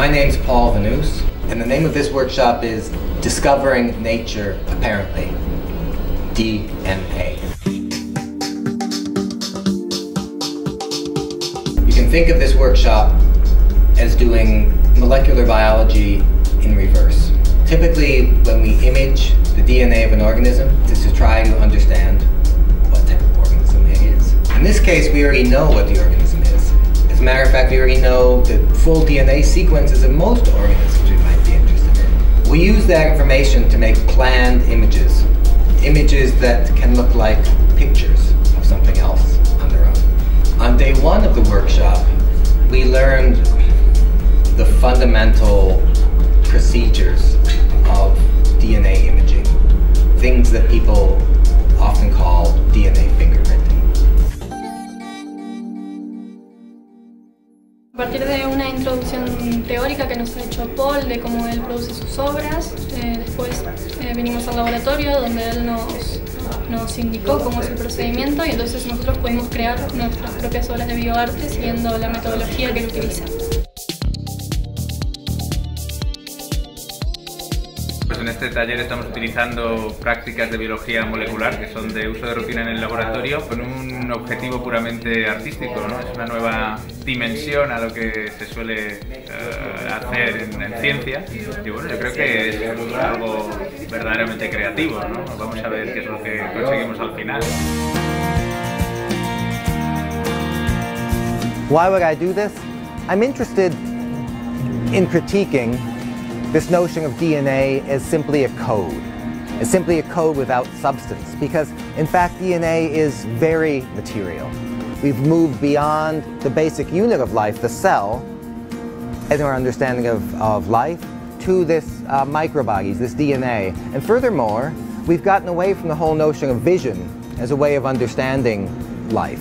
My name's Paul Vanouse, and the name of this workshop is Discovering Nature Apparently, DNA. You can think of this workshop as doing molecular biology in reverse. Typically, when we image the DNA of an organism, it's to try to understand what type of organism it is. In this case, we already know what the organism is. As a matter of fact, we already know the full DNA sequences of most organisms we might be interested in. We use that information to make planned images. Images that can look like pictures of something else on their own. On day one of the workshop, we learned the fundamental procedures of DNA imaging, things that people often call DNA fingerprinting. A partir de una introducción teórica que nos ha hecho Paul de cómo él produce sus obras, después vinimos al laboratorio donde él nos indicó cómo es el procedimiento y entonces nosotros pudimos crear nuestras propias obras de bioarte siguiendo la metodología que él utiliza. Pues en este taller estamos utilizando prácticas de biología molecular que son de uso de rutina en el laboratorio con un objetivo puramente artístico, ¿no? Es una nueva dimensión a lo que se suele hacer en ciencia y bueno, yo creo que es algo verdaderamente creativo, ¿no? Vamos a ver qué es lo que conseguimos al final. Why would I do this? I'm interested in critiquing this notion of DNA as simply a code. It's simply a code without substance, because in fact DNA is very material. We've moved beyond the basic unit of life, the cell, in our understanding of life, to this microbodies, this DNA. And furthermore, we've gotten away from the whole notion of vision as a way of understanding life.